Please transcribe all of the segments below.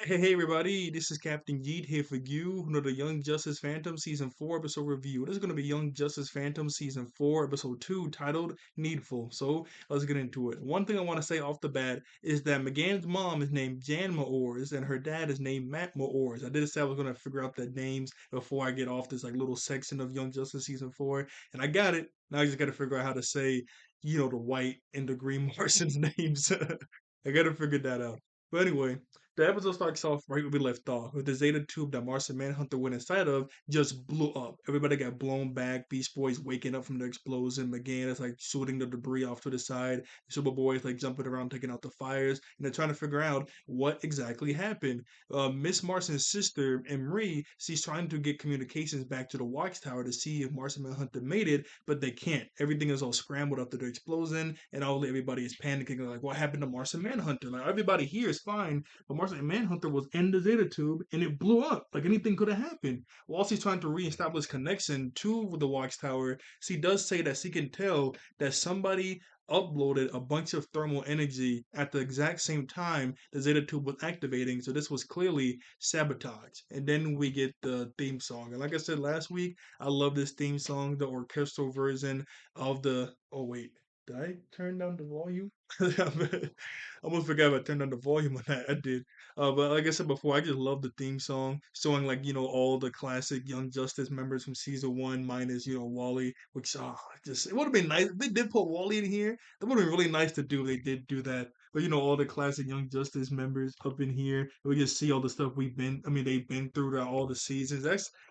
Hey everybody, this is Captain Yeet here for you. The Young Justice Phantom Season 4 episode review. This is going to be Young Justice Phantom Season 4 episode 2 titled Needful. So let's get into it. One thing I want to say off the bat is that McGann's mom is named Jan Maors and her dad is named Matt Maors. I did say I was going to figure out the names before I get off this little section of Young Justice Season 4, and I got it. Now I just got to figure out how to say, the white and the green Martians names. I got to figure that out. But anyway, the episode starts off right where we left off, with the Zeta tube that Martian Manhunter went inside of just blew up. Everybody got blown back. Beast Boy's waking up from the explosion. McGann is shooting the debris off to the side. Superboy is jumping around taking out the fires, and they're trying to figure out what exactly happened. Miss Martian's sister, Emery, she's trying to get communications back to the Watchtower to see if Martian Manhunter made it, but they can't. Everything is all scrambled after the explosion, and all everybody is panicking. What happened to Martian Manhunter? Everybody here is fine, but Martian Manhunter was in the Zeta tube and it blew up. Anything could have happened. While she's trying to reestablish connection to the Watchtower, she does say that she can tell that somebody uploaded a bunch of thermal energy at the exact same time the Zeta tube was activating. So this was clearly sabotage. And then we get the theme song. And like I said last week, I love this theme song, the orchestral version of the. Oh wait, did I turn down the volume? I almost forgot I turned down the volume on that. I did. But like I said before, I just love the theme song, showing all the classic Young Justice members from season one, minus Wally. Which just it would have been nice if they did put Wally in here. That would have been really nice to do. If they did do that. But all the classic Young Justice members up in here. We just see all the stuff they've been through all the seasons.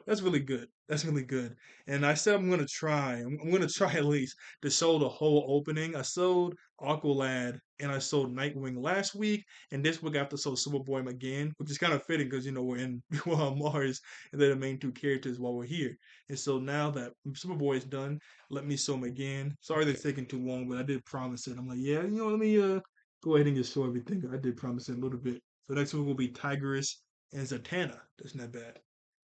That's really good. That's really good. And I said I'm gonna try. I'm gonna try at least to show the whole opening. I showed Aqualad and I sold Nightwing last week, and this week I have to sell Superboy again, which is kind of fitting because we're in we're on Mars and they're the main two characters while we're here. And so now that Superboy is done, let me sew him again. Sorry they're taking too long, but I did promise it. I'm like, yeah, let me go ahead and just show everything. I did promise it a little bit. So next week will be Tigress and Zatanna. That's not bad.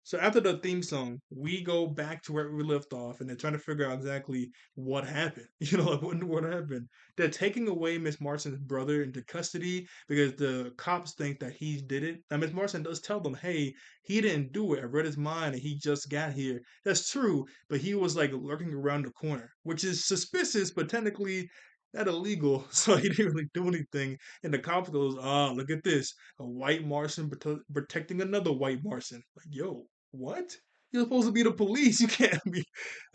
So after the theme song, we go back to where we left off, and they're trying to figure out exactly what happened. What happened. They're taking away Miss Marston's brother into custody because the cops think that he did it. Now Miss Marston does tell them, "Hey, he didn't do it. I read his mind, and he just got here." That's true, but he was lurking around the corner, which is suspicious, but technically not illegal. So he didn't really do anything. And the cops goes, look at this, a white Martian protecting another white Martian. Yo, what? You're supposed to be the police. You can't be.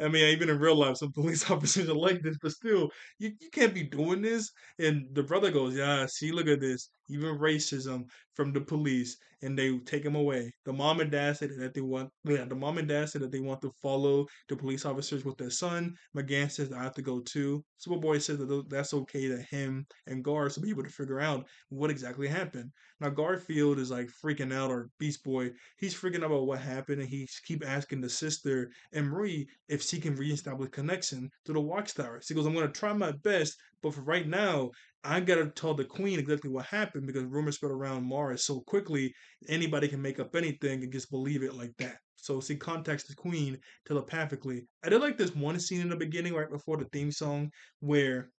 I mean, even in real life, some police officers are like this, but still, you can't be doing this. And the brother goes, yeah, see, look at this. Even racism from the police, and they take him away. The mom and dad said that they want, yeah, the mom and dad said that they want to follow the police officers with their son. McGann says I have to go too. Superboy says that that's okay to him and Gar to be able to figure out what exactly happened. Now Garfield is freaking out, or Beast Boy, he's freaking out about what happened, and he keep asking the sister and Marie if she can reestablish connection to the Watchtower. She goes, "I'm gonna try my best, but for right now, I gotta tell the Queen exactly what happened because rumors spread around Mars so quickly, anybody can make up anything and just believe it like that." So she contacts the Queen telepathically. I did like this one scene in the beginning, right before the theme song, where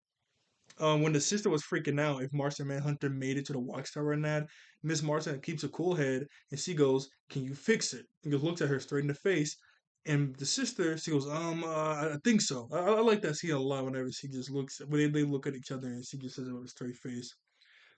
when the sister was freaking out if Martian Manhunter made it to the Watchtower or not, Miss Martian keeps a cool head and she goes, "Can you fix it?" And just looks at her straight in the face. And the sister, she goes, I think so. I like that scene a lot whenever she just looks, when they look at each other and she just says it with a straight face.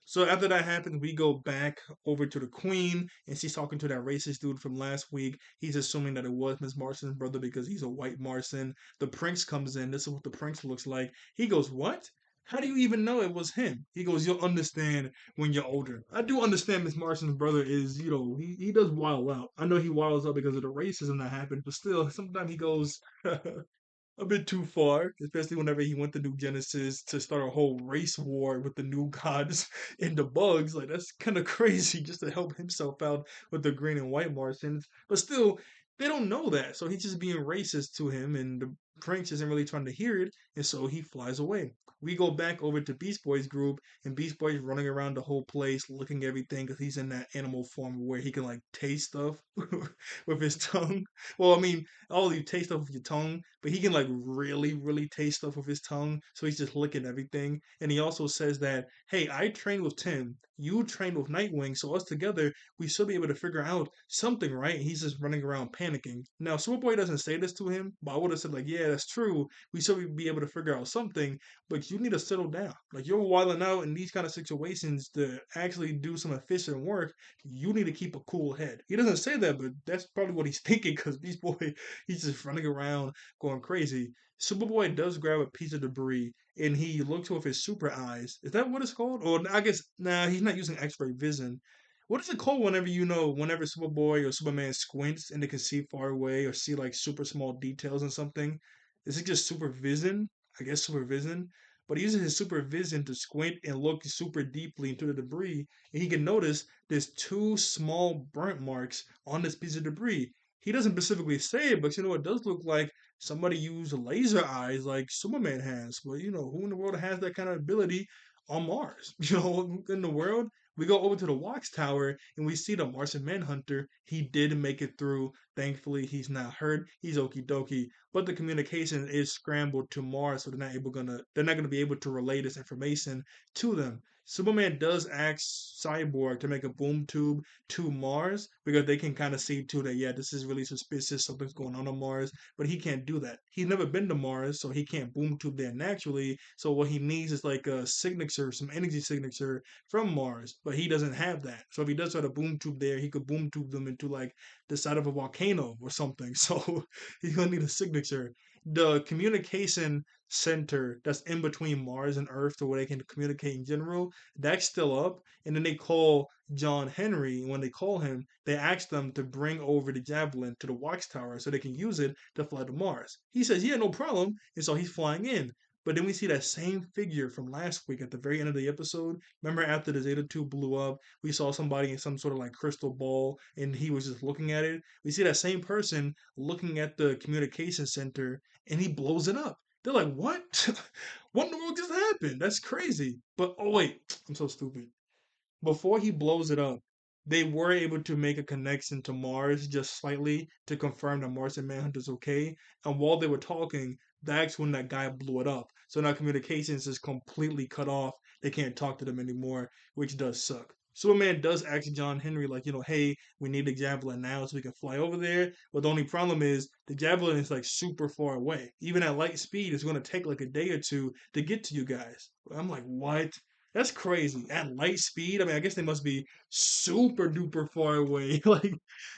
So after that happens, we go back over to the Queen, and she's talking to that racist dude from last week. He's assuming that it was Miss Marston's brother because he's a white Martian. The Prince comes in. This is what the Prince looks like. He goes, "What? How do you even know it was him?" He goes, "You'll understand when you're older." I do understand Miss Marston's brother is, he does wild out. I know he wilds out because of the racism that happened, but still, sometimes he goes a bit too far, especially whenever he went to New Genesis to start a whole race war with the new gods and the bugs. That's kind of crazy just to help himself out with the green and white Martians. But still, they don't know that, so he's just being racist to him, and the prince isn't really trying to hear it, and so he flies away. We go back over to Beast Boy's group, and Beast Boy's running around the whole place looking at everything because he's in that animal form where he can taste stuff with his tongue. Well, I mean, all you taste stuff with your tongue, but he can really, really taste stuff with his tongue. So he's just licking everything. And he also says that, "Hey, I trained with Tim. You trained with Nightwing, so us together, we should be able to figure out something, right? He's just running around panicking. Now, Superboy doesn't say this to him, but I would have said, like, yeah, that's true. We should be able to figure out something, but you need to settle down. Like, you're wilding out in these kind of situations to actually do some efficient work. You need to keep a cool head. He doesn't say that, but that's probably what he's thinking because Beast Boy, he's just running around going crazy. Superboy does grab a piece of debris and he looks with his super eyes. Is that what it's called? Or I guess nah, he's not using X-ray vision. What is it called whenever whenever Superboy or Superman squints and they can see far away or see like super small details in something? Is it just supervision? I guess supervision. But he uses his supervision to squint and look super deeply into the debris, and he can notice there's two small burnt marks on this piece of debris. He doesn't specifically say it, but it does look like somebody used laser eyes like Superman has. But who in the world has that kind of ability on Mars? In the world. We go over to the Watchtower and we see the Martian Manhunter. He did make it through. Thankfully, he's not hurt. He's okie dokie. But the communication is scrambled to Mars, so they're not gonna be able to relay this information to them. Superman does ask Cyborg to make a boom tube to Mars because they can kind of see too that yeah, this is really suspicious. Something's going on Mars, but he can't do that. He's never been to Mars, so he can't boom tube there naturally. So what he needs is like a signature, some energy signature from Mars, but he doesn't have that. So if he does try to boom tube there, he could boom tube them into like the side of a volcano or something. So he's gonna need a signature. The communication center that's in between Mars and Earth to where they can communicate in general, that's still up. And then they call John Henry. And when they call him, they ask them to bring over the Javelin to the Watchtower so they can use it to fly to Mars. He says, yeah, no problem. And so he's flying in. But then we see that same figure from last week at the very end of the episode. Remember after the Zeta 2 blew up, we saw somebody in some sort of like crystal ball and he was just looking at it. We see that same person looking at the communication center and he blows it up. They're like, what? What in the world just happened? That's crazy. But oh, wait, I'm so stupid. Before he blows it up, they were able to make a connection to Mars just slightly to confirm that Martian Manhunter's okay. And while they were talking, that's when that guy blew it up. So now communications is completely cut off. They can't talk to them anymore, which does suck. Superman does ask John Henry, like, hey, we need the Javelin now so we can fly over there. But the only problem is the Javelin is like super far away. Even at light speed, it's going to take like a day or two to get to you guys. I'm like, what? That's crazy. At light speed, I mean, I guess they must be super duper far away. Like,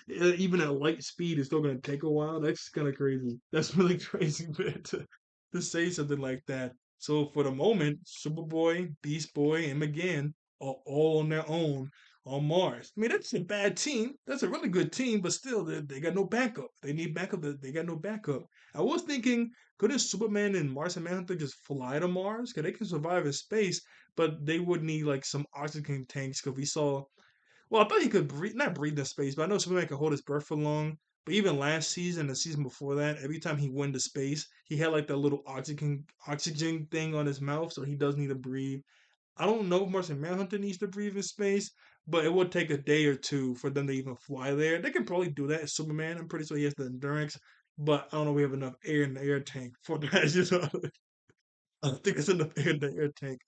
even at light speed, it's still gonna take a while. That's kind of crazy. That's really crazy, man, to say something like that. So for the moment, Superboy, Beast Boy, and McGann are all on their own on Mars. I mean, that's a bad team. That's a really good team, but still, they got no backup. They need backup. They got no backup. I was thinking, couldn't Superman and Martian Manhunter just fly to Mars? Because they can survive in space, but they would need like some oxygen tanks because we saw. Well, I thought he could breathe, not breathe in space, but I know Superman could hold his breath for long. But even last season, the season before that, every time he went to space, he had like that little oxygen thing on his mouth, so he does need to breathe. I don't know if Martian Manhunter needs to breathe in space, but it would take a day or two for them to even fly there. They can probably do that as Superman. I'm pretty sure he has the endurance, but I don't know if we have enough air in the air tank for that. I don't think it's enough air in the air tank.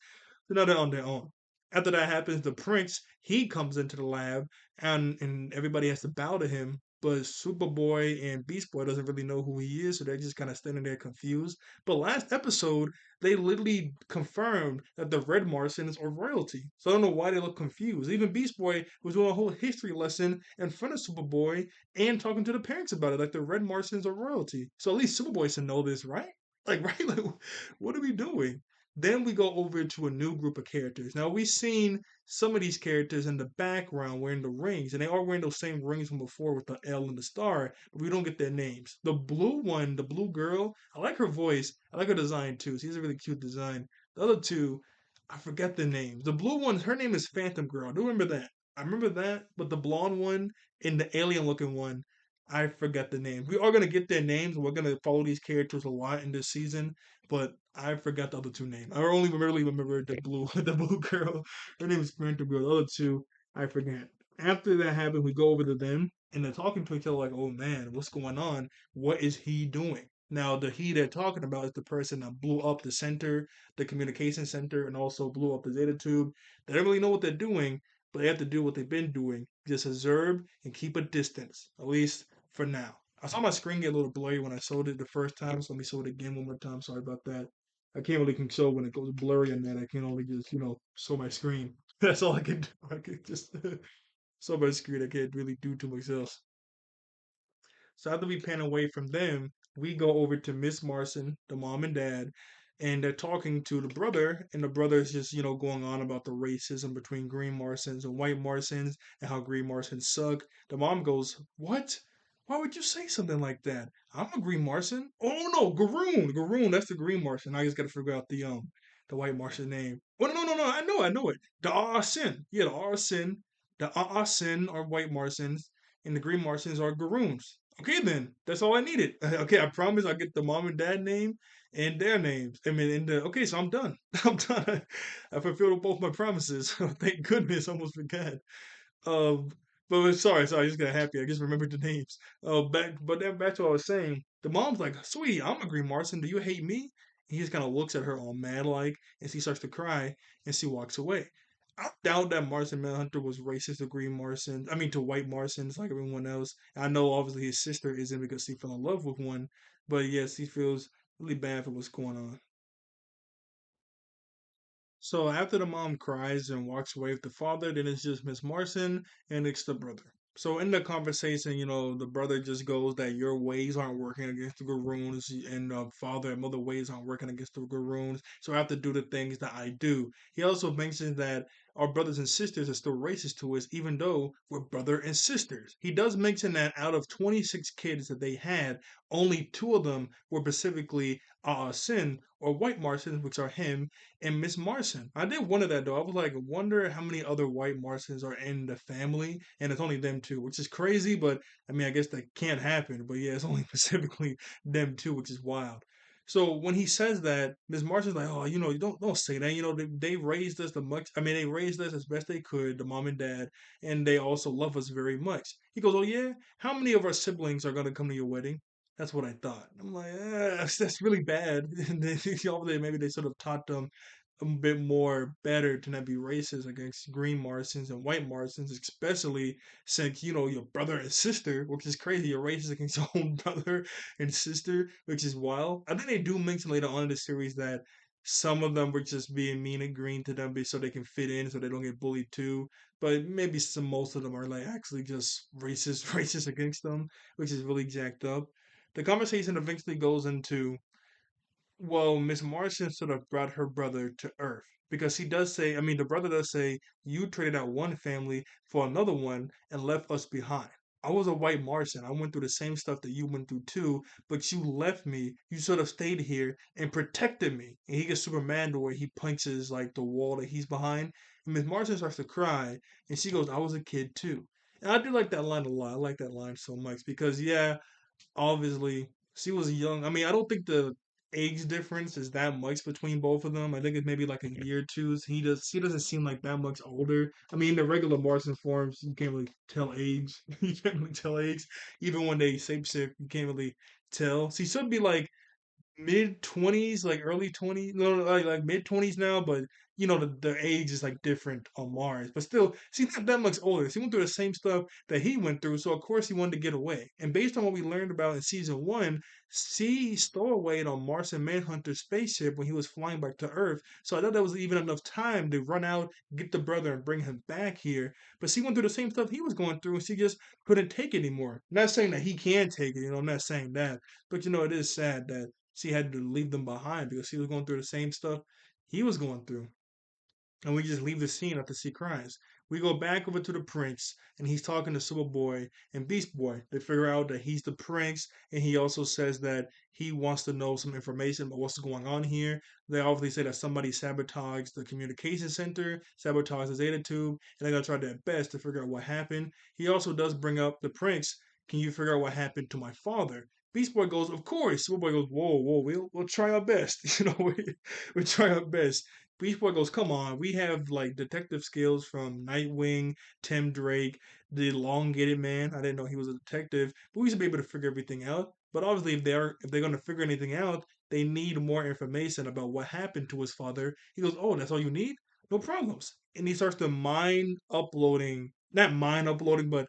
So now they're on their own. After that happens, the prince he comes into the lab and everybody has to bow to him. But Superboy and Beast Boy doesn't really know who he is, so they're just kind of standing there confused. But last episode, they literally confirmed that the Red Martians are royalty. So I don't know why they look confused. Even Beast Boy was doing a whole history lesson in front of Superboy and talking to the parents about it, like the Red Martians are royalty. So at least Superboy should know this, right? Like, right? Like, what are we doing? Then we go over to a new group of characters. Now we've seen some of these characters in the background wearing the rings, and they are wearing those same rings from before with the L and the star, but we don't get their names. The blue one, the blue girl, I like her voice. I like her design too. She's a really cute design. The other two, I forget the names. The blue one, her name is Phantom Girl. I do remember that. I remember that, but the blonde one and the alien looking one, I forgot the names. We are gonna get their names. We're gonna follow these characters a lot in this season, but I forgot the other two names. I only really remember the blue, the blue girl. Her name is Phantom Girl. The other two, I forget. After that happened, we go over to them, and they're talking to each other like, "Oh man, what's going on? What is he doing?" Now, the he they're talking about is the person that blew up the center, the communication center, and also blew up the data tube. They don't really know what they're doing, but they have to do what they've been doing. Just observe and keep a distance, at least for now. I saw my screen get a little blurry when I showed it the first time, so let me show it again one more time. Sorry about that. I can't really control when it goes blurry on that. I can only just, show my screen. That's all I can do. I can just show my screen. I can't really do too much else. So after we pan away from them, we go over to Miss Marson, the mom and dad, and they're talking to the brother, and the brother is just, going on about the racism between green Martians and white Martians and how green Martians suck. The mom goes, "What? Why would you say something like that? I'm a green Martian." Oh no, Garoon, Garoon, that's the green Martian. I just gotta figure out the white Martian name. Oh no, no, no, I know it. The Sin. Yeah, the Sin. The Sin are white Martians and the green Martians are Garoons. Okay, then that's all I needed. Okay, I promise I'll get the mom and dad name and their names. I mean, okay, so I'm done. I'm done. I fulfilled both my promises. Thank goodness, I almost forgot. Um, but sorry, I just got happy. I just remembered the names. But then back to what I was saying. The mom's like, "Sweetie, I'm a Green Martian. Do you hate me?" He just kind of looks at her all mad like, and she starts to cry, and she walks away. I doubt that Martian Manhunter was racist to Green Martians. I mean, to white Martians like everyone else. I know obviously his sister isn't because she fell in love with one, but yes, he feels really bad for what's going on. So after the mom cries and walks away with the father, then it's just Miss Marson and it's the brother. So in the conversation, the brother just goes that your ways aren't working against the Garoons, and father and mother ways aren't working against the Garoons. So I have to do the things that I do. He also mentions that our brothers and sisters are still racist to us, even though we're brother and sisters. He does mention that out of 26 kids that they had, only two of them were specifically Sin or White Martians, which are him and Miss Marson. I did wonder that though. I was like, wonder how many other white Martians are in the family, and it's only them two, which is crazy. But I mean, I guess that can't happen. But yeah, it's only specifically them two, which is wild. So when he says that, Miss Martian's like, "Oh, you don't say that. They raised us the much. I mean, they raised us as best they could, the mom and dad, and they also love us very much." He goes, "Oh yeah, how many of our siblings are gonna come to your wedding?" That's what I thought. I'm like, that's really bad. And then maybe they sort of taught them a bit more better to not be racist against green Martians and white Martians, especially since your brother and sister, which is crazy. You're racist against your own brother and sister, which is wild. I think they do mention later on in the series that some of them were just being mean and green to them so they can fit in, so they don't get bullied too. But maybe most of them are like actually just racist, racist against them, which is really jacked up. The conversation eventually goes into, well, Miss Martian sort of brought her brother to Earth because he does say, I mean, the brother does say, you traded out one family for another one and left us behind. I was a white Martian. I went through the same stuff that you went through too, but you left me. You sort of stayed here and protected me. And he gets super mad to where he punches like the wall that he's behind. And Miss Martian starts to cry, and she goes, "I was a kid too." And I do like that line a lot. I like that line so much because yeah, obviously she was young. I mean, I don't think the age difference is that much between both of them. I think it's maybe like a year or two. She doesn't seem like that much older. I mean, the regular Martian forms, you can't really tell age. You can't really tell age. Even when they shapeshift, you can't really tell. She should be like mid 20s, like early 20s, no, like mid 20s now, but the age is like different on Mars. But still, she's not that much older. She went through the same stuff that he went through, so of course he wanted to get away. And based on what we learned about in season 1, she stole away on Martian Manhunter's spaceship when he was flying back to Earth. So I thought that was even enough time to run out, get the brother, and bring him back here. But she went through the same stuff he was going through, and she just couldn't take it anymore. Not saying that he can take it, I'm not saying that, but it is sad that she had to leave them behind because she was going through the same stuff he was going through. And we just leave the scene after she cries. We go back over to the prince, and he's talking to Superboy and Beast Boy. They figure out that he's the prince, and he also says that he wants to know some information about what's going on here. They obviously say that somebody sabotaged the communication center, sabotaged the Zeta tube, and they're gonna try their best to figure out what happened. He also does bring up the prince. Can you figure out what happened to my father? Beast Boy goes, of course. Superboy goes, whoa, whoa, we'll try our best. We try our best. Beast Boy goes, come on, we have like detective skills from Nightwing, Tim Drake, the elongated man. I didn't know he was a detective, but we should be able to figure everything out. But obviously, if they're gonna figure anything out, they need more information about what happened to his father. He goes, "Oh, that's all you need? No problems." And he starts to mind uploading, not mind uploading, but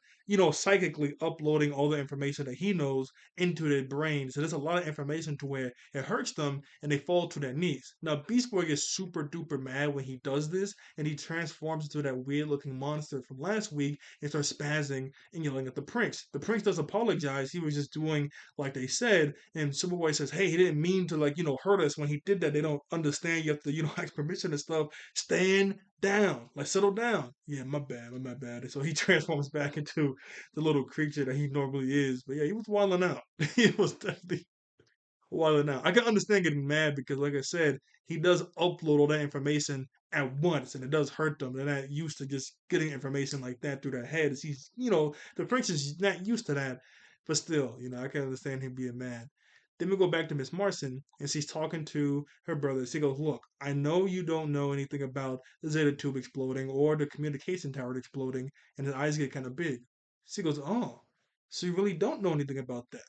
psychically uploading all the information that he knows into their brain. So there's a lot of information to where it hurts them and they fall to their knees. Now Beast Boy gets super duper mad when he does this and he transforms into that weird looking monster from last week and starts spazzing and yelling at the prince. The prince does apologize. He was just doing like they said, and Superboy says, "Hey, he didn't mean to hurt us. When he did that, they don't understand. You have to ask permission and stuff. Stand down, like settle down." Yeah, my bad. So he transforms back into the little creature that he normally is. But yeah, he was wilding out. He was definitely wilding out. I can understand getting mad because, like I said, he does upload all that information at once, and it does hurt them. They're not used to just getting information like that through their heads. The Prince is not used to that, but still, I can understand him being mad. Then we go back to Miss Marson, and she's talking to her brother. She goes, "Look, I know you don't know anything about the Zeta Tube exploding or the communication tower exploding," and his eyes get kind of big. She goes, "Oh, so you really don't know anything about that?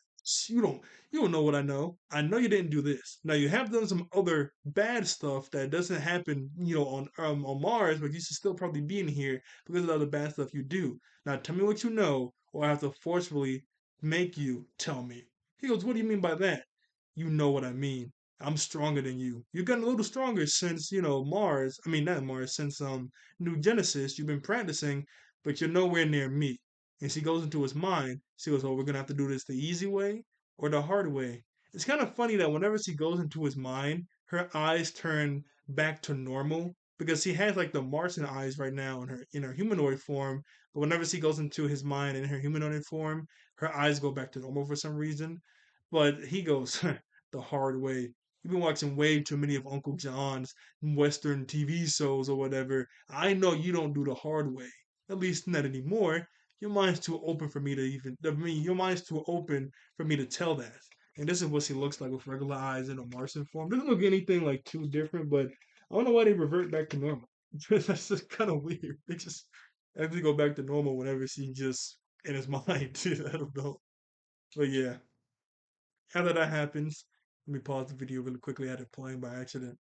You don't you don't know what I know. I know you didn't do this. Now you have done some other bad stuff that doesn't happen, on Mars, but you should still probably be in here because of all the bad stuff you do. Now tell me what you know, or I have to forcefully make you tell me." He goes, "What do you mean by that?" "You know what I mean. I'm stronger than you. You've gotten a little stronger since, Mars. I mean, not Mars, since New Genesis. You've been practicing, but you're nowhere near me." And she goes into his mind. She goes, "Oh, we're gonna have to do this the easy way or the hard way." It's kind of funny that whenever she goes into his mind, her eyes turn back to normal because she has like the Martian eyes right now in her humanoid form. But whenever she goes into his mind in her humanoid form, her eyes go back to normal for some reason. But he goes the hard way. You've been watching way too many of Uncle John's Western TV shows or whatever. I know you don't do the hard way. At least not anymore. Your mind's too open for me to even. I mean, your mind's too open for me to tell that. And this is what she looks like with regular eyes in a Martian form. Doesn't look anything like too different, but I don't know why they revert back to normal. That's just kind of weird. They just actually go back to normal whenever she just in his mind. I don't know. But yeah, after that happens, let me pause the video really quickly. I had it playing by accident.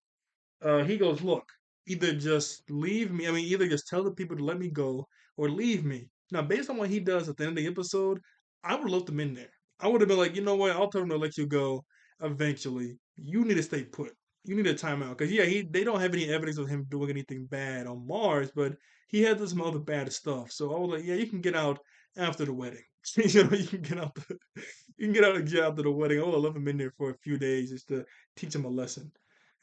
He goes, "Look, either just leave me. I mean, either just tell the people to let me go or leave me." Now, based on what he does at the end of the episode, I would have left him in there. I would have been like, "You know what? I'll tell him to let you go eventually. You need to stay put. You need a timeout." Because, yeah, they don't have any evidence of him doing anything bad on Mars, but he had some other bad stuff. So I was like, "Yeah, you can get out after the wedding." You can get out you can get out of jail after the wedding. I would have left him in there for a few days just to teach him a lesson.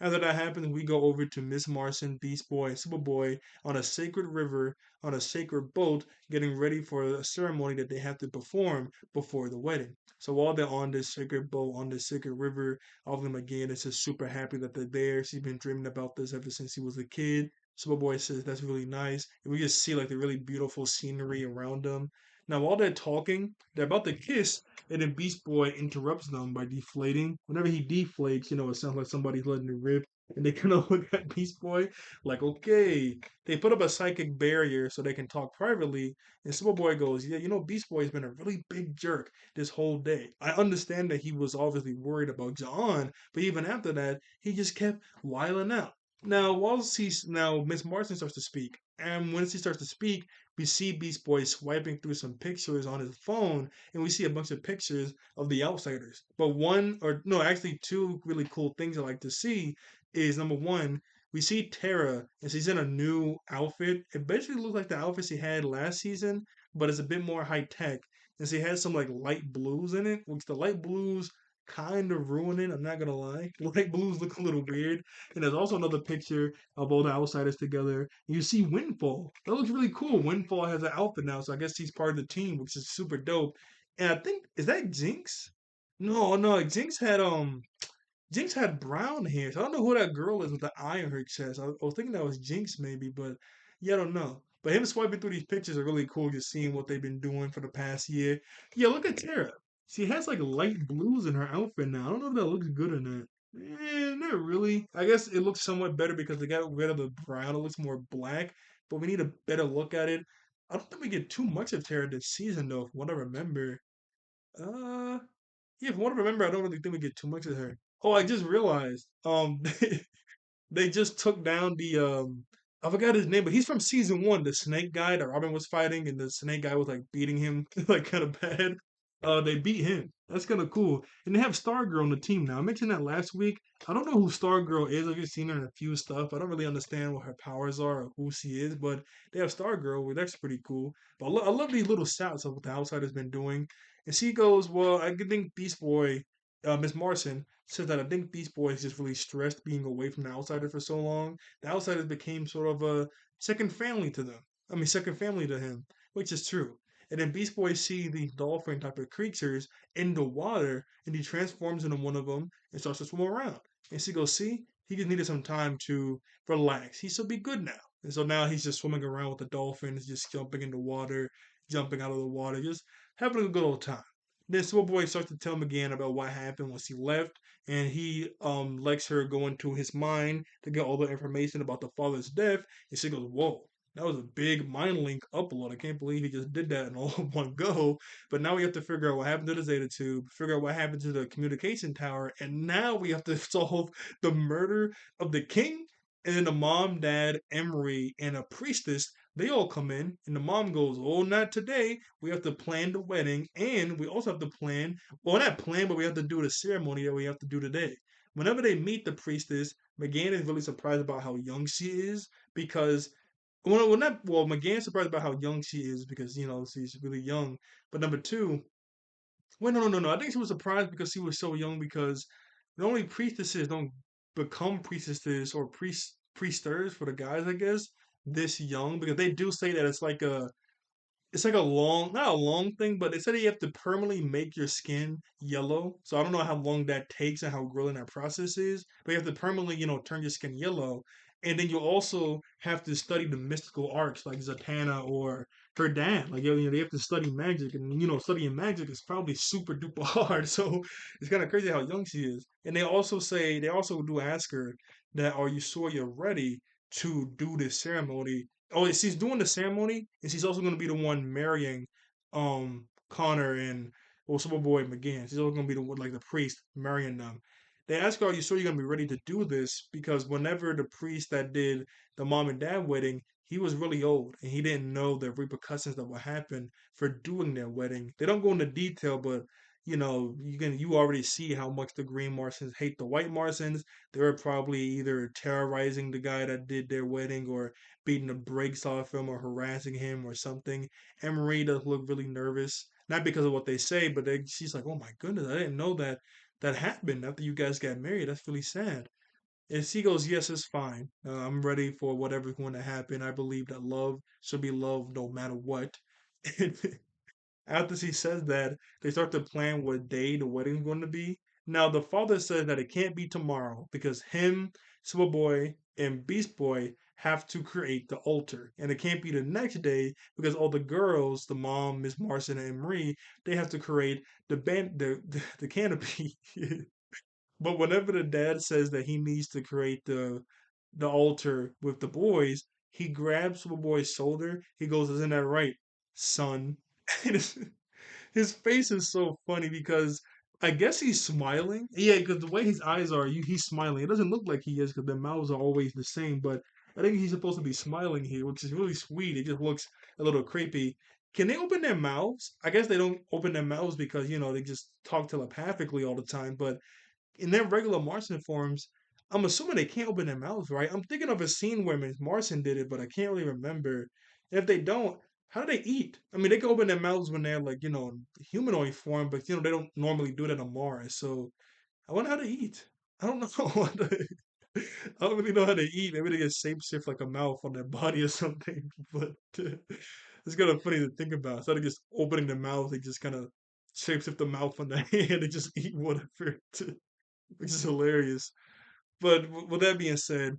After that happens, we go over to Miss Martian, Beast Boy, and Superboy on a sacred river, on a sacred boat, getting ready for a ceremony that they have to perform before the wedding. So while they're on this sacred boat, on this sacred river, all of them again is just super happy that they're there. She's been dreaming about this ever since he was a kid. Superboy says that's really nice. And we just see like the really beautiful scenery around them. Now, while they're talking, they're about to kiss, and then Beast Boy interrupts them by deflating. Whenever he deflates, it sounds like somebody's letting it rip. And they kind of look at Beast Boy like, okay. They put up a psychic barrier so they can talk privately. And Superboy goes, "Yeah, Beast Boy's been a really big jerk this whole day. I understand that he was obviously worried about John, but even after that, he just kept wiling out." Now Miss Marston starts to speak, and when she starts to speak, we see Beast Boy swiping through some pictures on his phone, and we see a bunch of pictures of the outsiders. But one, or no, actually two really cool things I like to see is number one, we see Tara, and she's in a new outfit. It basically looks like the outfit she had last season, but it's a bit more high tech. And she has some like light blues in it, which the light blues kind of ruin it. I'm not gonna lie. The light blues look a little weird. And there's also another picture of all the outsiders together. You see Windfall. That looks really cool. Windfall has an outfit now, so I guess he's part of the team, which is super dope. And I think is that Jinx? No, no, Jinx had brown hair. So I don't know who that girl is with the eye on her chest. I was thinking that was Jinx maybe, but yeah, I don't know. But him swiping through these pictures are really cool, just seeing what they've been doing for the past year. Yeah, look at Tara. She has like light blues in her outfit now. I don't know if that looks good or not. Not really. I guess it looks somewhat better because they got rid of the brown. It looks more black, but we need a better look at it. I don't think we get too much of Tara this season though, from what I remember. Uh, Yeah, from what I remember, I don't really think we get too much of her. Oh, I just realized. They just took down the I forgot his name, but he's from season one, the snake guy that Robin was fighting, and the snake guy was like beating him like kind of bad. They beat him. That's kind of cool. And they have Stargirl on the team now. I mentioned that last week. I don't know who Stargirl is. I've just seen her in a few stuff. I don't really understand what her powers are or who she is, but they have Stargirl, well, that's pretty cool. But I love these little shouts of what the Outsider's been doing. And she goes, "Well, I think Beast Boy, Miss Marson, says that I think Beast Boy is just really stressed being away from the Outsider for so long. The Outsiders became sort of a second family to them. I mean, second family to him, which is true. And then Beast Boy sees these dolphin type of creatures in the water, and he transforms into one of them and starts to swim around. And she goes, "See, he just needed some time to relax. He should be good now." And so now he's just swimming around with the dolphins, just jumping in the water, jumping out of the water, just having a good old time. Then Superboy starts to tell him again about what happened once he left, and he lets her go into his mind to get all the information about the father's death. And she goes, "Whoa, that was a big mind link upload. I can't believe he just did that in all one go." But now we have to figure out what happened to the Zeta Tube, figure out what happened to the communication tower, and now we have to solve the murder of the king. And then the mom, dad, Emery, and a priestess, they all come in, and the mom goes, "Oh, not today. We have to plan the wedding, and we also have to plan, well, not plan, but we have to do the ceremony that we have to do today." Whenever they meet the priestess, McGann is really surprised about how young she is because, McGann's surprised about how young she is because, she's really young. But number two, well, no, no, no, no. I think she was surprised because she was so young because normally priestesses don't become priestesses or priesters for the guys, I guess, this young because they do say that it's like a long, not a long thing, but they said you have to permanently make your skin yellow. So I don't know how long that takes and how grueling that process is, but you have to permanently, turn your skin yellow. And then you also have to study the mystical arts like Zatanna or her dad. Like, they have to study magic. And, studying magic is probably super duper hard. So it's kind of crazy how young she is. And they also do ask her that, are you sure you're ready to do this ceremony? Oh, she's doing the ceremony, and she's also going to be the one marrying Connor and Superboy McGann. She's also going to be the one, like the priest marrying them. They ask her, "Are you sure you're going to be ready to do this?" Because whenever the priest that did the mom and dad wedding, he was really old and he didn't know the repercussions that would happen for doing their wedding. They don't go into detail, but you already see how much the Green Martians hate the White Martians. They were probably either terrorizing the guy that did their wedding or beating the brakes off him or harassing him or something. And Marie does look really nervous, not because of what they say, but she's like, "Oh my goodness, I didn't know that happened after you guys got married. That's really sad." And she goes, "Yes, it's fine. I'm ready for whatever's going to happen. I believe that love should be loved no matter what." After she says that, they start to plan what day the wedding's going to be. Now, the father says that it can't be tomorrow because him, Superboy, and Beast Boy have to create the altar. And it can't be the next day because all the girls, the mom, Miss Marson, and Marie, they have to create the canopy. But whenever the dad says that he needs to create the altar with the boys, he grabs Superboy's shoulder. He goes, "Isn't that right, son?" His face is so funny because I guess he's smiling. Yeah, because the way his eyes are, he's smiling. It doesn't look like he is because their mouths are always the same, but I think he's supposed to be smiling here, which is really sweet. It just looks a little creepy. Can they open their mouths? I guess they don't open their mouths because, they just talk telepathically all the time, but in their regular Martian forms, I'm assuming they can't open their mouths, right? I'm thinking of a scene where Miss Martian did it, but I can't really remember. And if they don't, how do they eat? I mean, they can open their mouths when they're like, humanoid form, but they don't normally do that on Mars. So I wonder how to eat. I don't know. I don't really know how to eat. Maybe they just shapeshift like a mouth on their body or something. But it's kind of funny to think about. Instead of just opening their mouth, they just kind of shapeshift the mouth on their hand and just eat whatever. Which is hilarious. But with that being said,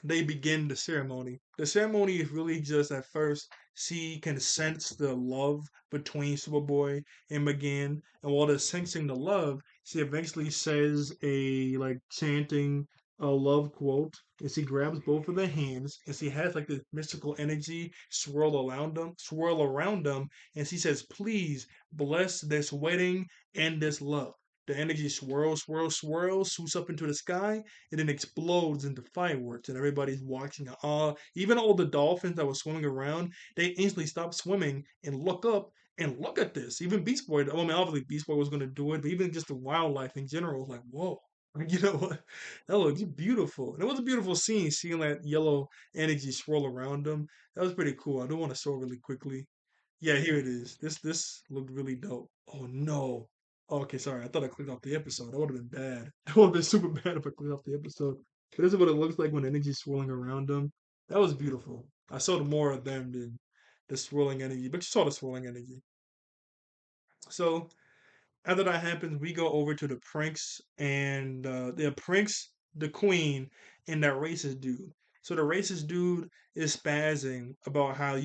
they begin the ceremony. The ceremony is really just at first she can sense the love between Superboy and McGann, and while they're sensing the love, she eventually says a like chanting a love quote is he grabs both of their hands and she has like this mystical energy swirl around them, and she says, "Please bless this wedding and this love." The energy swirls, shoots up into the sky, and then explodes into fireworks, and everybody's watching in awe. Even all the dolphins that were swimming around, they instantly stop swimming and look up and look at this. Even Beast Boy, I mean, obviously Beast Boy was going to do it, but even just the wildlife in general was like, whoa. You know what? That looks beautiful. And it was a beautiful scene, seeing that yellow energy swirl around them. That was pretty cool. I do want to show it really quickly. Yeah, here it is. This looked really dope. Oh no. Okay, sorry. I thought I clicked off the episode. That would have been bad. That would have been super bad if I clicked off the episode. But this is what it looks like when energy's swirling around them. That was beautiful. I saw more of them than the swirling energy, but you saw the swirling energy. So after that happens, we go over to the pranks and the pranks, the queen, and that racist dude. So the racist dude is spazzing about how,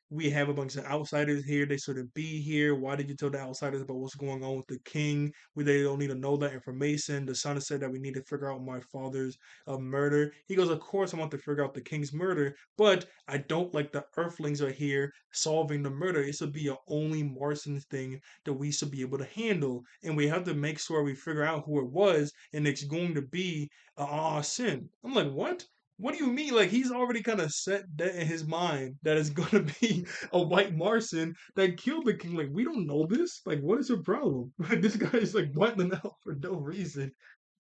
we have a bunch of outsiders here. They shouldn't be here. Why did you tell the outsiders about what's going on with the king? They don't need to know that information. The son said that we need to figure out my father's murder. He goes, of course I want to figure out the king's murder, but I don't like the earthlings are here solving the murder. It should be a only Martian thing that we should be able to handle. And we have to make sure we figure out who it was, and it's going to be sin. I'm like, what? What do you mean? Like, he's already kind of set that in his mind that it's going to be a white Martian that killed the king. Like, we don't know this. Like, what is your problem? This guy is like butting out for no reason.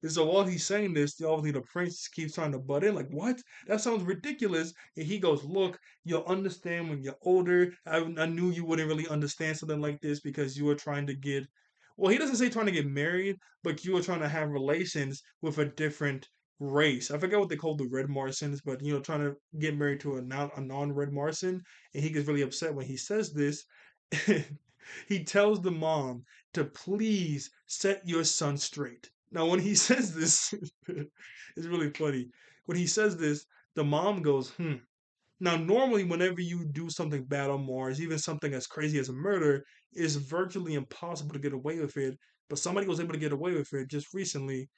And so while he's saying this, obviously the prince keeps trying to butt in, like, what? That sounds ridiculous. And he goes, look, you'll understand when you're older. I knew you wouldn't really understand something like this because you were trying to get, well, he doesn't say trying to get married, but you were trying to have relations with a different race. I forget what they call the red Martians, but, trying to get married to a non-red Martian. And he gets really upset when he says this. He tells the mom to please set your son straight. Now, when he says this, it's really funny. When he says this, the mom goes, hmm. Now, normally, whenever you do something bad on Mars, even something as crazy as a murder, it's virtually impossible to get away with it. But somebody was able to get away with it just recently.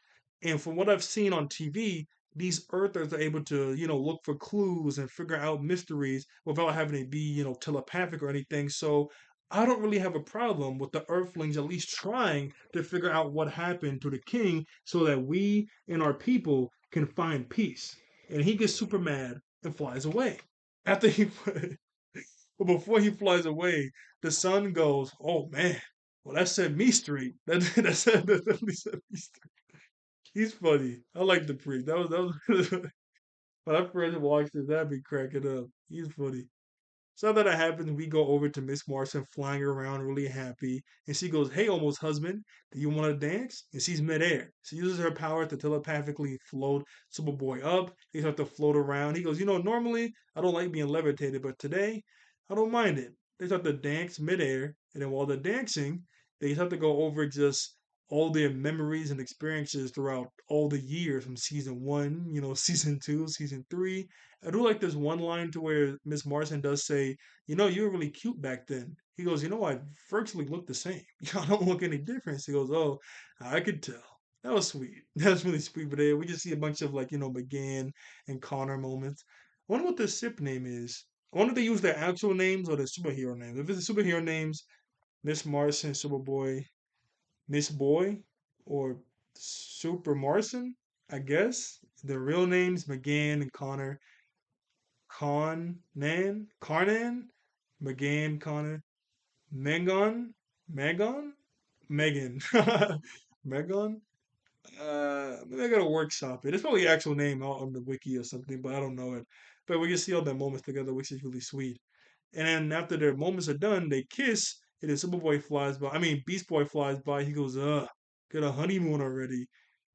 And from what I've seen on TV, these Earthers are able to, look for clues and figure out mysteries without having to be, telepathic or anything. So I don't really have a problem with the Earthlings at least trying to figure out what happened to the king so that we and our people can find peace. And he gets super mad and flies away. After he, but before he flies away, the son goes, "Oh man, well that set me straight. That definitely set me straight." He's funny. I like the priest. That was when I first watched it, that'd be cracking up. He's funny. So that happens, we go over to Miss Marson flying around really happy. And she goes, "Hey, almost husband, do you want to dance?" And she's midair. She uses her power to telepathically float Superboy up. They start to float around. He goes, normally I don't like being levitated, but today I don't mind it. They start to dance midair. And then while they're dancing, they start to go over just all their memories and experiences throughout all the years from season one, season two, season three. I do like this one line to where Miss Marson does say, "You were really cute back then." He goes, "I virtually look the same. I don't look any different." He goes, "Oh, I could tell." That was sweet. That was really sweet. But we just see a bunch of like, McGann and Connor moments. I wonder what the SIP name is. I wonder if they use their actual names or their superhero names. If it's the superhero names, Miss Marson, Superboy, Miss Boy, or Super Marson, I guess. The real names, McGann and Connor. Carnan, McGann, Connor, Megan, Megan, Megan, Megan. Maybe I gotta workshop it. It's probably the actual name out on the wiki or something, but I don't know it. But we can see all their moments together, which is really sweet. And then after their moments are done, they kiss, and then Superboy flies by. I mean, Beast Boy flies by. He goes, ugh, got a honeymoon already.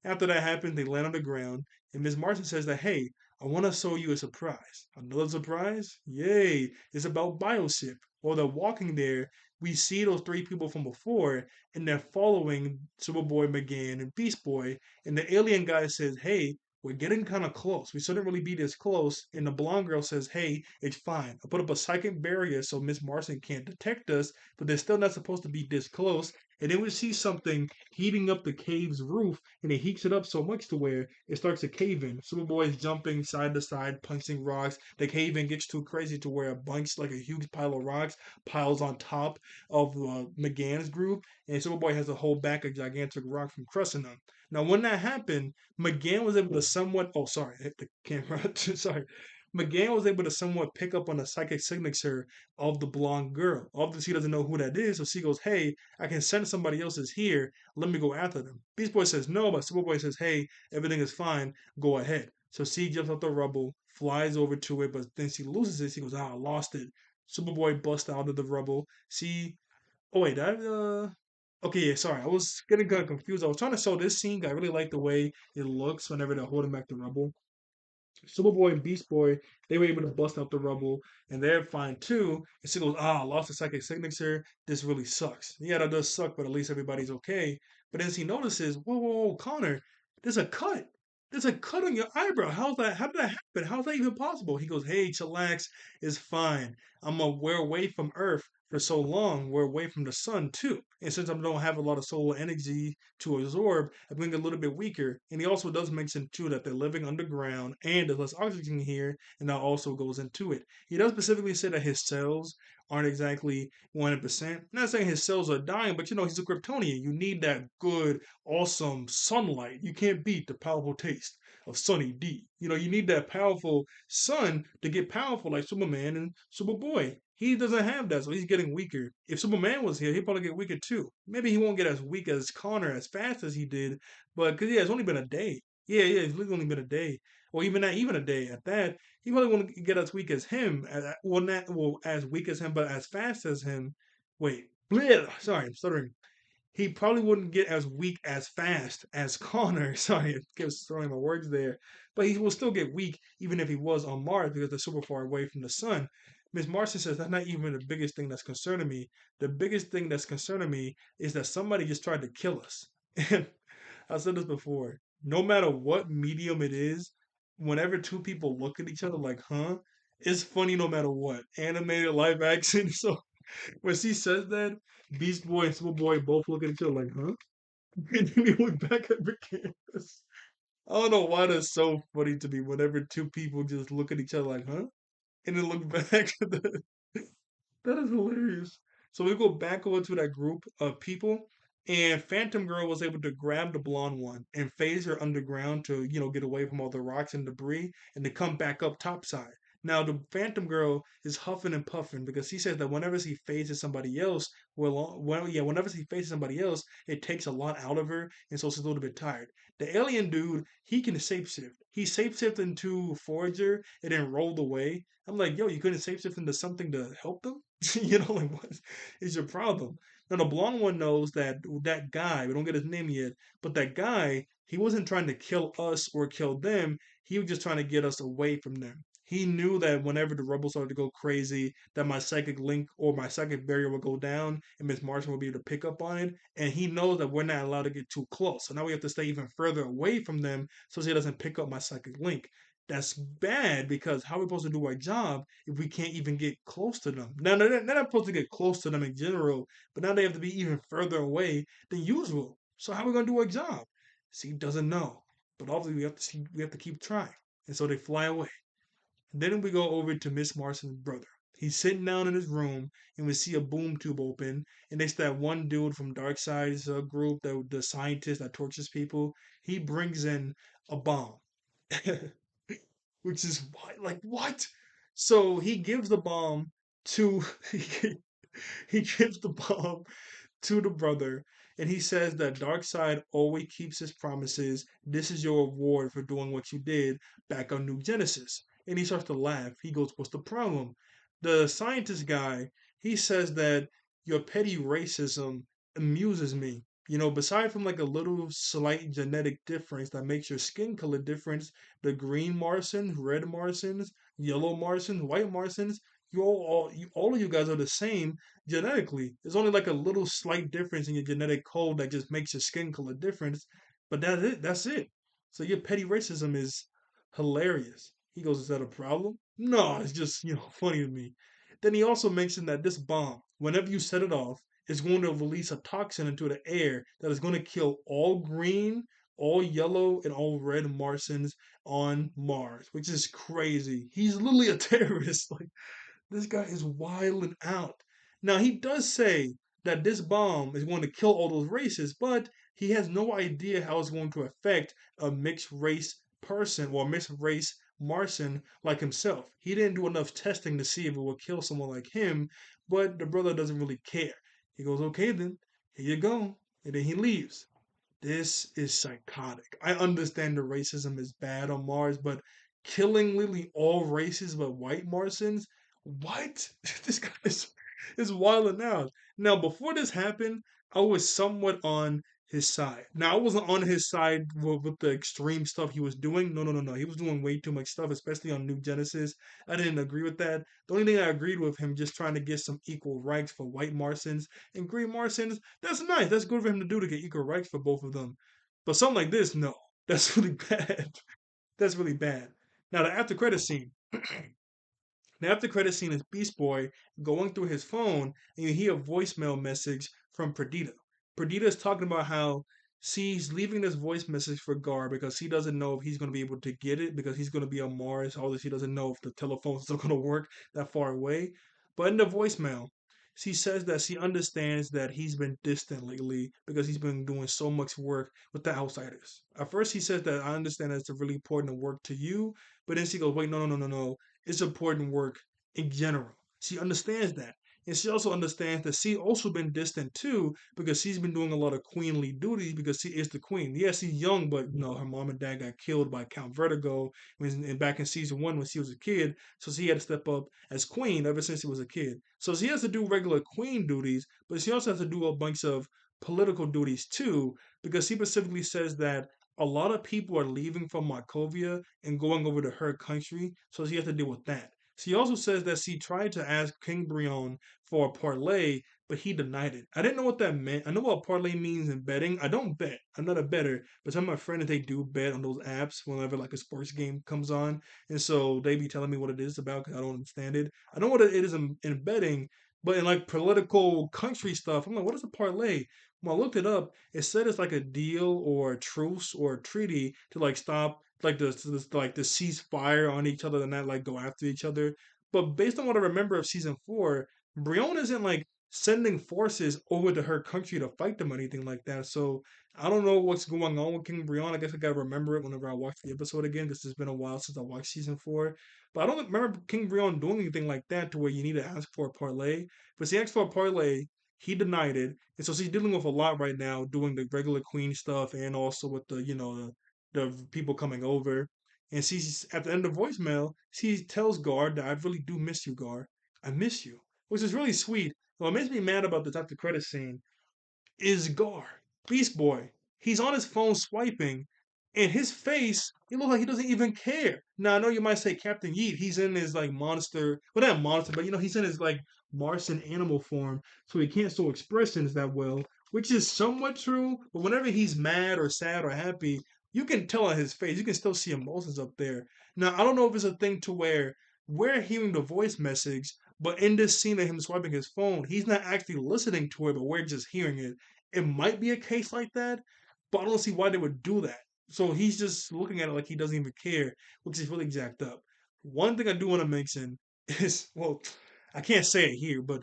After that happens, they land on the ground, and Miss Martin says that, hey, I want to show you a surprise. Another surprise? Yay! It's about Bioship. While they're walking there, we see those three people from before, and they're following Superboy, McGann, and Beast Boy. And the alien guy says, hey, we're getting kind of close. We shouldn't really be this close. And the blonde girl says, hey, it's fine. I put up a psychic barrier so Miss Marson can't detect us, but they're still not supposed to be this close. And then we see something heating up the cave's roof, and it heats it up so much to where it starts to cave in. Superboy is jumping side to side, punching rocks. The cave in gets too crazy to where a bunch, like a huge pile of rocks, piles on top of McGann's group, and Superboy has to hold back a gigantic rock from crushing them. Now, when that happened, McGann was able to somewhat. Oh, sorry, I hit the camera. Sorry. McGann was able to somewhat pick up on the psychic signature of the blonde girl. Obviously, she doesn't know who that is, so she goes, "Hey, I can sense somebody else is here. Let me go after them." Beast Boy says no, but Superboy says, "Hey, everything is fine. Go ahead." So she jumps out the rubble, flies over to it, but then she loses it. She goes, "Ah, I lost it." Superboy busts out of the rubble. She Oh wait, that okay, yeah, sorry. I was getting kind of confused. I was trying to show this scene. I really like the way it looks whenever they're holding back the rubble. Superboy and Beast Boy, they were able to bust out the rubble, and they're fine too. And she goes, "Ah, I lost the psychic signature. This really sucks." Yeah, that does suck, but at least everybody's okay. But as he notices, "Whoa, whoa, whoa, Connor, there's a cut. There's a cut on your eyebrow. How's that? How did that happen? How's that even possible?" He goes, "Hey, chillax. It's fine. We're away from Earth for so long. We're away from the sun too. And since I don't have a lot of solar energy to absorb, I'm getting a little bit weaker." And he also does mention too that they're living underground and there's less oxygen here, and that also goes into it. He does specifically say that his cells aren't exactly 100%. I'm not saying his cells are dying, but he's a Kryptonian. You need that good, awesome sunlight. You can't beat the powerful taste of Sunny D. You need that powerful sun to get powerful like Superman and Superboy. He doesn't have that, so he's getting weaker. If Superman was here, he'd probably get weaker too. Maybe he won't get as weak as Connor as fast as he did, but because yeah, it's only been a day. Yeah, yeah, it's literally only been a day, or even not even a day at that. He probably won't get as weak as him. Well, not well as weak as him, but as fast as him. Wait, bleh, sorry, I'm stuttering. He probably wouldn't get as weak as fast as Connor. Sorry, I kept throwing my words there. But he will still get weak even if he was on Mars because they're super far away from the sun. Miss Marston says that's not even the biggest thing that's concerning me. The biggest thing that's concerning me is that somebody just tried to kill us. And I've said this before. No matter what medium it is, whenever two people look at each other like, huh? It's funny no matter what. Animated, live action. So when she says that, Beast Boy and Superboy both look at each other like, huh? And then they look back at the canvas. I don't know why that's so funny to me whenever two people just look at each other like, huh? And then look back at the that is hilarious. So we go back over to that group of people, and Phantom Girl was able to grab the blonde one and phase her underground to, get away from all the rocks and debris and to come back up topside. Now the Phantom Girl is huffing and puffing because she says that whenever she phases somebody else, whenever she faces somebody else, it takes a lot out of her, and so she's a little bit tired. The alien dude, he can shapeshift. He shapeshifted into Forager and then rolled away. I'm like, yo, you couldn't shapeshift into something to help them? Like what is your problem? Now the blonde one knows that that guy, we don't get his name yet, but that guy, he wasn't trying to kill us or kill them. He was just trying to get us away from them. He knew that whenever the rebels started to go crazy, that my psychic link or my psychic barrier would go down and Miss Martian would be able to pick up on it. And he knows that we're not allowed to get too close. So now we have to stay even further away from them so she doesn't pick up my psychic link. That's bad because how are we supposed to do our job if we can't even get close to them? Now, they're not supposed to get close to them in general, but now they have to be even further away than usual. So how are we gonna do our job? She doesn't know, but obviously we have to keep trying, and so they fly away. Then we go over to Miss Marston's brother. He's sitting down in his room, and we see a boom tube open, and it's that one dude from Darkseid's group, the scientist that tortures people. He brings in a bomb. Which is like what? So he gives the bomb to he gives the bomb to the brother, and he says that Darkseid always keeps his promises. This is your reward for doing what you did back on New Genesis. And he starts to laugh. He goes, "What's the problem?" The scientist guy, he says that your petty racism amuses me. Beside from like a little slight genetic difference that makes your skin color difference, the green Martians, red Martians, yellow Martians, white Martians, all of you guys are the same genetically. There's only like a little slight difference in your genetic code that just makes your skin color difference, but that's it. That's it. So your petty racism is hilarious. He goes, "Is that a problem?" "No, it's just funny to me." Then he also mentioned that this bomb, whenever you set it off, is going to release a toxin into the air that is going to kill all green, all yellow, and all red Martians on Mars, which is crazy. He's literally a terrorist. Like, this guy is wilding out. Now, he does say that this bomb is going to kill all those races, but he has no idea how it's going to affect a mixed race person or mixed race Martian like himself. He didn't do enough testing to see if it would kill someone like him, but the brother doesn't really care. He goes, okay, then, here you go. And then he leaves. This is psychotic. I understand the racism is bad on Mars, but killing literally all races but white Martians? What? This guy is wilding out. Now, before this happened, I was somewhat on his side. Now, I wasn't on his side with the extreme stuff he was doing. No, no, no, no. He was doing way too much stuff, especially on New Genesis. I didn't agree with that. The only thing I agreed with him just trying to get some equal rights for white Martians and green Martians. That's nice. That's good for him to do to get equal rights for both of them. But something like this, no. That's really bad. That's really bad. Now, the after credit scene. The after credit scene is Beast Boy going through his phone, and you hear a voicemail message from Perdita. Perdita is talking about how she's leaving this voice message for Gar because he doesn't know if he's going to be able to get it because he's going to be on Mars. Although she doesn't know if the telephone's still going to work that far away. But in the voicemail, she says that she understands that he's been distant lately because he's been doing so much work with the outsiders. At first, he says that I understand that it's really important to work to you, but then she goes, wait, no, no, no, no, no. It's important work in general. She understands that. And she also understands that she's also been distant too because she's been doing a lot of queenly duties because she is the queen. Yes, she's young, but her mom and dad got killed by Count Vertigo back in season one when she was a kid. So she had to step up as queen ever since she was a kid. So she has to do regular queen duties, but she also has to do a bunch of political duties too because she specifically says that a lot of people are leaving from Markovia and going over to her country, so she has to deal with that. She also says that she tried to ask King Brion for a parlay, but he denied it. I didn't know what that meant. I know what parlay means in betting. I don't bet. I'm not a bettor, but some of my friends they do bet on those apps whenever like a sports game comes on, and so they be telling me what it is about because I don't understand it. I know what it is in betting, but in like political country stuff, I'm like, what is a parlay? When I looked it up, it said it's like a deal or a truce or a treaty to like stop like the ceasefire on each other and not like go after each other. But based on what I remember of season four, Brion isn't like sending forces over to her country to fight them or anything like that. So I don't know what's going on with King Brion. I guess I gotta remember it whenever I watch the episode again because it's been a while since I watched season four. But I don't remember King Brion doing anything like that to where you need to ask for a parlay. But she asked for a parlay, he denied it, and so she's dealing with a lot right now, doing the regular queen stuff and also with the the people coming over. And she's at the end of the voicemail, she tells Gar that I really do miss you, Gar. I miss you, which is really sweet. What makes me mad about the after credit scene is Gar, Beast Boy. He's on his phone swiping, and his face, he looks like he doesn't even care. Now I know you might say Captain Yeet, he's in his like monster, well not monster, but he's in his like Martian animal form, so he can't show expressions that well, which is somewhat true. But whenever he's mad or sad or happy, you can tell on his face. You can still see emotions up there. Now I don't know if it's a thing to where we're hearing the voice message, but in this scene of him swiping his phone, he's not actually listening to it, but we're just hearing it. It might be a case like that, but I don't see why they would do that. So he's just looking at it like he doesn't even care, which is really jacked up. One thing I do want to mention is, well, I can't say it here, but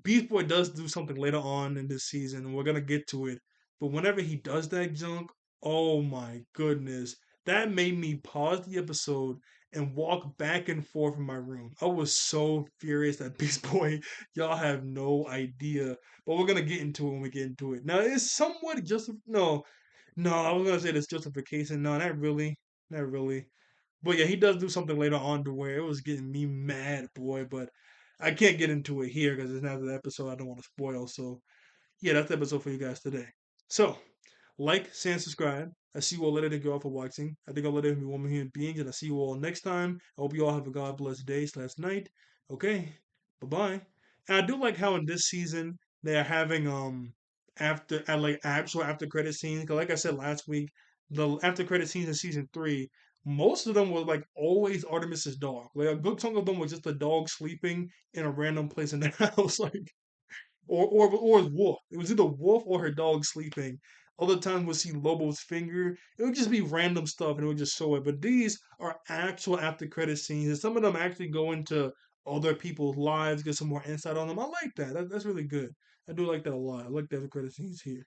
Beast Boy does do something later on in this season, and we're gonna get to it. But whenever he does that junk, oh my goodness, that made me pause the episode and walk back and forth in my room. I was so furious at Beast Boy. Y'all have no idea. But we're gonna get into it when we get into it. Now it's somewhat just no, I was gonna say this justification. No, not really. Not really. But yeah, he does do something later on to where it was getting me mad, boy. But I can't get into it here because it's not the episode I don't want to spoil. So yeah, that's the episode for you guys today. So like, share, and subscribe. I see you all later. Thank you all for watching. I think I'll let it be one human beings, and I see you all next time. I hope you all have a God bless day/night. Okay, bye bye. And I do like how in this season they are having after at like actual after credit scenes. 'Cause like I said last week, the after credit scenes in season three, most of them were like always Artemis's dog. Like a good chunk of them was just a dog sleeping in a random place in the house. Like or his wolf. It was either wolf or her dog sleeping. Other times we'll see Lobo's finger. It would just be random stuff and it would just show it. But these are actual after credit scenes, and some of them actually go into other people's lives, get some more insight on them. I like that. That's really good. I do like that a lot. I like the after credit scenes here.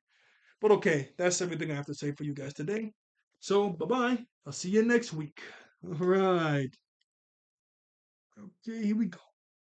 But okay, that's everything I have to say for you guys today. So bye bye. I'll see you next week. All right. Okay, here we go.